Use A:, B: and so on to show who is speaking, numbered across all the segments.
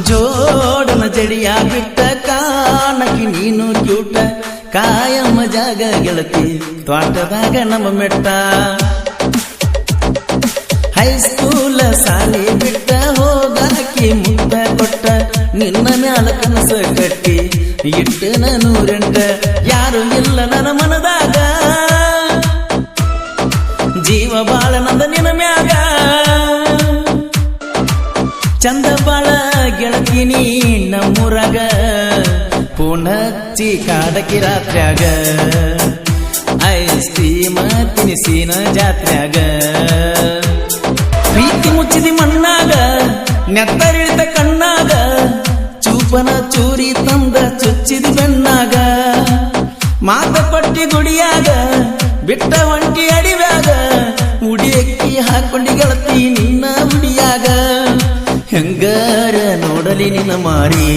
A: ಜೋಡನ ಜಡಿಯ ಬಿಟ್ಟ ಕಾಣಕಿ ನೀನು ಕ್ಯೂಟ ಕಾಯಮ್ಮ ಜಾಗ ಗೆಳತಿ ತ್ವಾಟದಾಗ ನಮ್ಮ ಮೆಟ್ಟ ಹೈಸ್ಕೂಲ ಸಾಲಿ ಬಿಟ್ಟ ಹೋಗಾಕಿ ಮುತ್ತ ಕೊಟ್ಟ ನಿನ್ನ ಮ್ಯಾಲ ಕನಸ ಕಟ್ಟಿ ಇಟ್ಟು ನೂರೆಂಟ ಯಾರು ಇಲ್ಲ ನನ್ನ ಮನದಾಗ ಜೀವ ಬಾಳ ನಂದ ನಿನ್ನ ಮ್ಯಾಗ ಚಂದ ಬಾಳ ಗೆಳತಿನಿ ನಮ್ಮೂರಾಗ ಪೂನಚ್ಚಿ ಕಾಡಕಿ ರಾತ್ರ್ಯಾಗ ಐಸ್ ಕ್ರೀಮ ತಿನಿಸಿನ ಜಾತ್ರ್ಯಾಗ ಪ್ರೀತಿ ಮುಚ್ಚಿದಿ ಮಣ್ಣಾಗ ನೆತ್ತರಿಳಿತ ಕಣ್ಣಾಗ ಚೂಪನ ಚೂರಿ ತಂದ ಚುಚ್ಚಿದಿ ಬೆಣ್ಣಾಗ ಮಾತ ಪಟ್ಟಿ ಗುಡಿಯಾಗ ಬಿಟ್ಟ ಒಂಟಿ ಅಡಿವ್ಯಾಗ ಉಡಿಯಕ್ಕಿ ಹಾಕೊಂಡಿ ಗೆಳತಿ ನಿನ್ನ ಉಡಿಯಾಗ ಹೆಂಗಾರ ನೋಡಲಿ ನಿನ್ನ ಮಾರಿ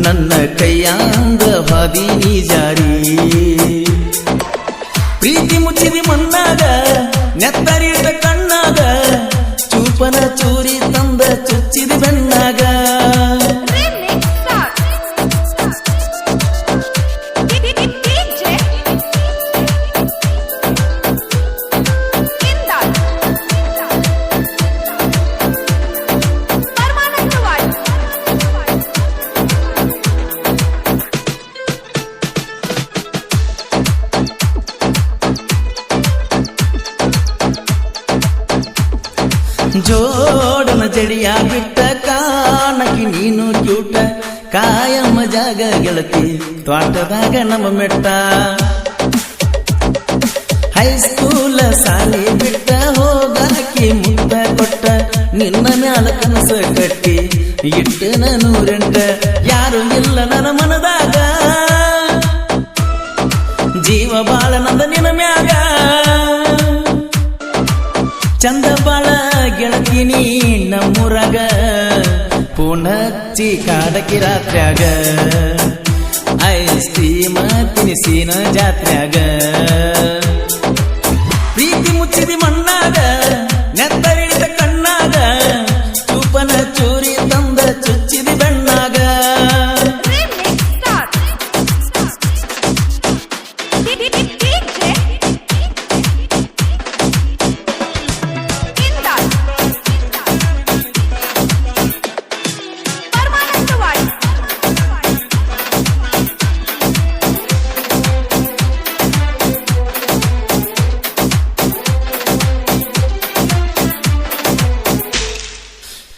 A: ನನ್ನ ಕೈಯಾಂಗ ಹಾದಿ ನೀ ಜಾರಿ ಪ್ರೀತಿ ಮುಚ್ಚಿದಿ ಮಣ್ಣಾಗ ನೆತ್ತರಿತ ಕಣ್ಣಾಗ ಚೂಪನ ಚೂರಿ ತಂದ ಚುಚ್ಚಿದಿ ಬೆಣ್ಣಾಗ ಜೋಡನ ಜಡಿಯ ಬಿಟ್ಟ ಕಾಣಕಿ ನೀನು ಕ್ಯೂಟ ಕಾಯಮ್ಮ ಜಾಗ ಗೆಳತಿ ತ್ವಾಟದಾಗ ನಮ್ಮ ಮೆಟ್ಟ ಹೈಸ್ಕೂಲ ಸಾಲಿ ಬಿಟ್ಟ ಹೋಗಾಕಿ ಮುತ್ತ ಕೊಟ್ಟ ನಿನ್ನ ಮ್ಯಾಲ ಕನಸ ಕಟ್ಟಿ ಇಟ್ಟು ನೂರೆಂಟ ಯಾರು ಇಲ್ಲ ನನ್ನ ಮನದಾಗ ಜೀವ ಬಾಳ ನಂದ ನಿನ್ನ ಮ್ಯಾಗ ಚಂದ ಬಾಳ ಗೆಳತಿನಿ ನಮ್ಮೂರಾಗ ಪೂನಚ್ಚಿ ಕಾಡಕಿ ರಾತ್ರ್ಯಾಗ ಐಸ್ ಕ್ರೀಮ ತಿನಿಸಿನ ಜಾತ್ರ್ಯಾಗ ಪ್ರೀತಿ ಮುಚ್ಚಿದಿ ಮಣ್ಣಾಗ ನೆತ್ತರಿಳಿತ ಕಣ್ಣಾಗ ಚೂಪನ ಚೂರಿ ತಂದ ಚುಚ್ಚಿದಿ ಬೆಣ್ಣಾಗ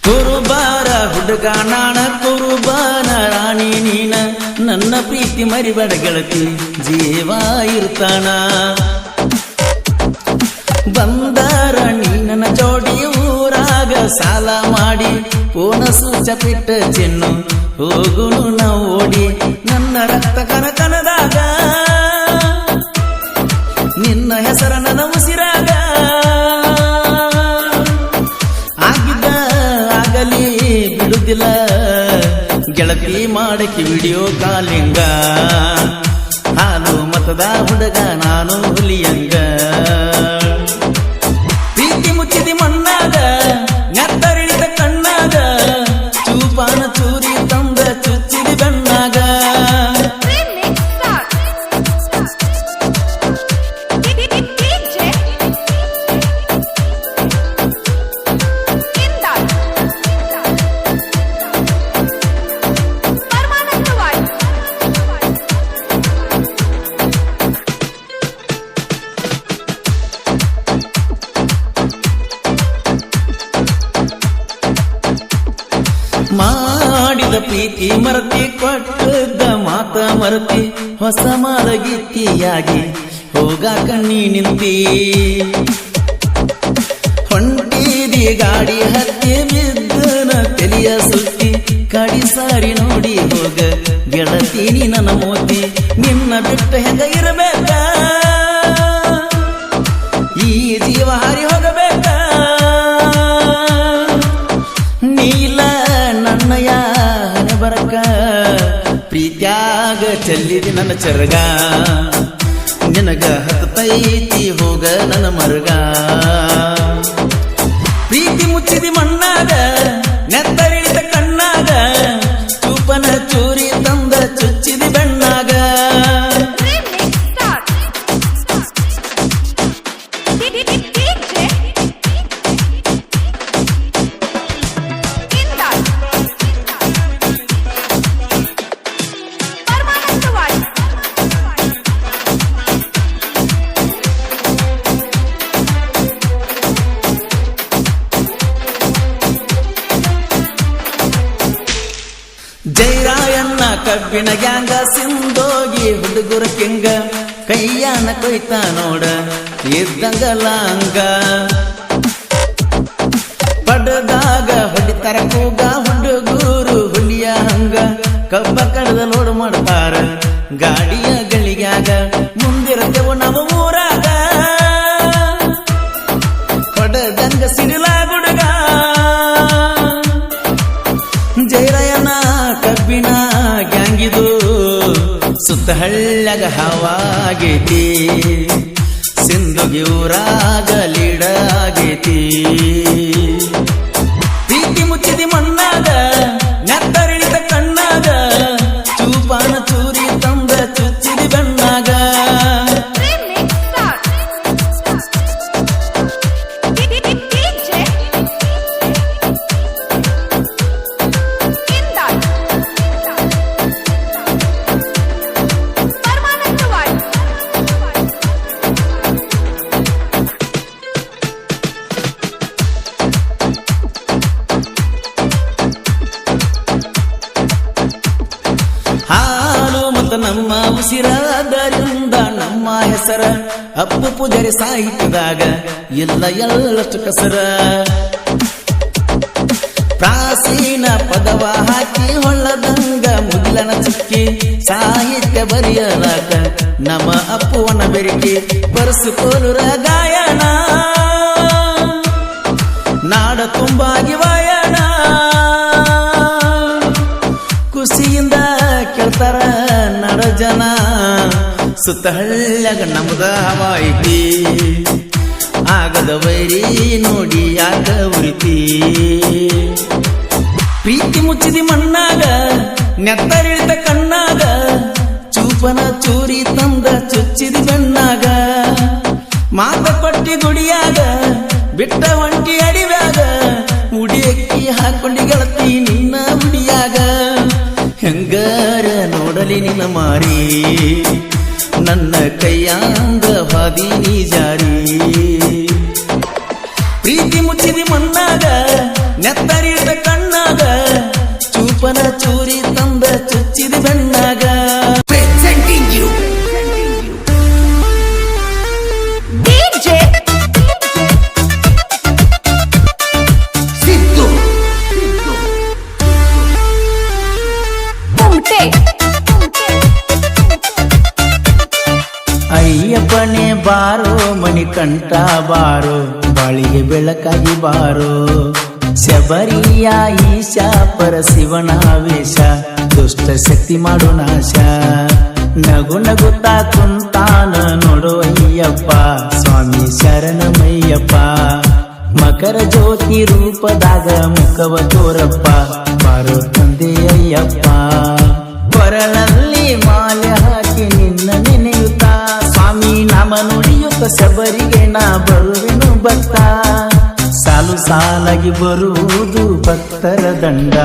A: ಕುರುಬಾರ ಹುಡುಗ ನಾಣ ಕುರುಬಾನ ರಾಣಿ ನೀನ ನನ್ನ ಪ್ರೀತಿ ಮರಿಬೇಡ ಗೆಳತಿ ಜೀವ ಇರ್ತಾನ ಬಂದಾರ ನೀನ ಜೋಡಿ ಊರಾಗ ಸಾಲ ಮಾಡಿ ಪೂನ ಸೂಚ ಬಿಟ್ಟ ಚೆನ್ನು ಹೋಗುನು ನಾವು ಓಡಿ ನನ್ನ ರಕ್ತ ಕನಕನದಾಗ ನಿನ್ನ ಹೆಸರ ನನ್ನ ಉಸಿರಾಗ ಬಿಡುದಿಲ್ಲ ಗೆಳತಿ ಮಾಡಕಿ ವಿಡಿಯೋ ಕಾಲಿಂಗ ಹಾಲು ಮತದ ಹುಡುಗ ನಾನು ಹುಲಿಯಂಗ ಪ್ರೀತಿ ಮುಚ್ಚಿದಿ ಮಣ್ಣಾಗ ನೆತ್ತರಿಳಿದ ಕಣ್ಣಾಗ ಚೂಪಾನ ಚೂರಿ ತಂದ ಚುಚ್ಚಿದಿ ಬೆಣ್ಣಾಗ ಮಾಡಿದ ಪ್ರೀತಿ ಮರತಿ ಕೊಟ್ಟದ ಮಾತ ಮರತಿ ಹೊಸ ಮಾಲಗಿತ್ತಿಯಾಗಿ ಹೋಗಾಕ ನೀ ನಿಂತಿ ಹೊಂಟಿದಿ ಗಾಡಿ ಹತ್ತಿ ಬಿದ್ದನ ತೆಲಿಯ ಸುತ್ತಿ ಕಡಿ ಸಾರಿ ನೋಡಿ ಹೋಗ ಗೆಳತೀನಿ ನನ್ನ ಮೋತಿ ನಿನ್ನ ಬಿಟ್ಟ ಹೆಂಗ ಇರಬೇಕ ಈ ಜೀವ ಹಾರಿ ಹೋಗಬೇಕ ನೀಲ ನನ್ನಯ ಬರಕ ಪ್ರೀತ್ಯಾಗ ಚೆಲ್ಲಿದಿ ನನ್ನ ಚರಗ ನಿನಗ ಹತ್ತೈತಿ ಹೋಗ ನನ್ನ ಮರಗ ಪ್ರೀತಿ ಮುಚ್ಚಿದಿ ಮಣ್ಣಾಗ ನೆತ್ತರಿಳಿದ ಕಣ್ಣ ಕಬ್ಬಿನ ಗ್ಯಾಂಗ ಸಿಂದೋಗಿ ಹುಡುಗರ ಕಿಂಗ ಕೈಯಾನ ಕೊಯ್ತಾ ನೋಡ ಇದ್ದಂಗಲಾಂಗ ಪಡದಾಗ ಹೊಡಿತಾರ ಕೂಗ ಹುಡುಗೂರು ಹುಲಿಯ ಹಂಗ ಕಬ್ಬ ಕಡದ ಲೋಡ್ ಮಾಡ್ತಾರ ಗಾಡಿಯ ಗಳಿಗ್ಯಾಗ ಮುಂದಿರತೆವು ನಮ್ಮ ಊರಾಗ ಪಡದಂಗ ಸಿಡಿಲ ಗುಡುಗ ಜೈರಯನ ಕಬ್ಬಿನ ಗ್ಯಾಂಗಿದು ಸುತ್ತ ಹಳ್ಳಗ ಹವಾಗೈತಿ ಸಿಂಧುಗಿ ಊರಾಗ ಲೀಡಾಗೈತಿ ಪ್ರೀತಿ ಮುಚ್ಚಿದಿ ಮಣ್ಣಾಗ ನೆತ್ತರಿಳಿದ ಕಣ್ಣಾಗ ಚೂಪಾನ ಚೂರಿ ತಂದ ಚುಚ್ಚಿದಿ ಬೆಣ್ಣಾಗ ಹಾಲು ಮತ್ತು ನಮ್ಮ ಉಸಿರಾದರಿಂದ ನಮ್ಮ ಹೆಸರ ಅಪ್ಪು ಪೂಜಾರಿ ಸಾಹಿತ್ಯದಾಗ ಇಲ್ಲ ಎಲ್ಲಷ್ಟು ಕಸರ ಪ್ರಾಚೀನ ಪದವ ಹಾಕಿ ಹೊಳ್ಳದಂಗ ಮುಗಿಲನ ಚುಕ್ಕಿ ಸಾಹಿತ್ಯ ಬರೆಯಲಾಕ ನಮ್ಮ ಅಪ್ಪುವನ ಬೆರಿಕೆ ಬರೆಸಿಕೋಲುರ ಗಾಯನ ನಾಡ ತುಂಬಾಗಿ ವಾಯನ ಖುಷಿಯಿಂದ ಕೇಳ್ತಾರ ನಡ ಜನ ಸುತ್ತ ಹಳ್ಳ್ಯಾಗ ನಮ್ದ ಹವಾ ಐತಿ ಆಗದ ವೈರಿ ನೋಡಿ ಯಾಕ ಉರಿತಿ ಪ್ರೀತಿ ಮುಚ್ಚಿದಿ ಮಣ್ಣಾಗ ನೆತ್ತರಿಳಿತ ಕಣ್ಣಾಗ ಚೂಪನ ಚೂರಿ ತಂದ ಚುಚ್ಚಿದಿ ಬೆಣ್ಣಾಗ ಮಾತ ಕೊಟ್ಟಿ ಗುಡಿಯಾಗ ಬಿಟ್ಟ ಒಂಟಿ ಅಡಿವ್ಯಾಗ ಉಡಿಯಕ್ಕಿ ಹಾಕೊಂಡಿ ಗೆಳತಿ ನಿನ್ನ ಉಡಿಯಾಗ ಹೆಂಗಾರ ನೋಡಲಿ ನಿನ್ನ ಮಾರಿ ನನ್ನ ಕೈಯಾಂಗ ಹಾದಿ ನೀ ಜಾರಿ ಪ್ರೀತಿ ಮುಚ್ಚಿದಿ ಮಣ್ಣಾಗ ನೆತ್ತರಿದ ಕಣ್ಣಾಗ ಚೂಪನ ಚೂರಿ ತಂದ ಚುಚ್ಚಿದಿ ಬೆಣ್ಣಾಗ ಪ್ರೆಸೆಂಟಿಂಗ್ ಯು ಅಯ್ಯಪ್ಪನೇ ಬಾರೋ ಮಣಿಕಂಠ ಬಾರೋ ಬಾಳಿಗೆ ಬೆಳಕಾಗಿ ಬಾರೋ ಶಬರಿಯ ಈಶ ಪರ ಶಿವನ ವೇಷ ದುಷ್ಟ ಶಕ್ತಿ ಮಾಡು ನಾಶ ನಗು ನಗುತ್ತಾ ಕುಂತಾನ ನೋಡು ಅಯ್ಯಪ್ಪ ಸ್ವಾಮಿ ಶರಣಮಯ್ಯಪ್ಪ ಮಕರ ಜ್ಯೋತಿ ರೂಪದಾಗ ಮುಖವ ತೋರಪ್ಪ ಬಾರೋ ತಂದೆ ಅಯ್ಯಪ್ಪ ಕೊರಳಲ್ಲಿ ಮಾಲೆ ಹಾಕಿ ನಿನ್ನ ನೆನೆಯುತ್ತಾ ಸ್ವಾಮಿ ನಾಮ ನುಡಿಯುತ್ತ ಶಬರಿಗೆ ನಾ ಬರುವೆನು ಭಕ್ತ ಸಾಲು ಸಾಲಾಗಿ ಬರುವುದು ಭಕ್ತರ ದಂಡ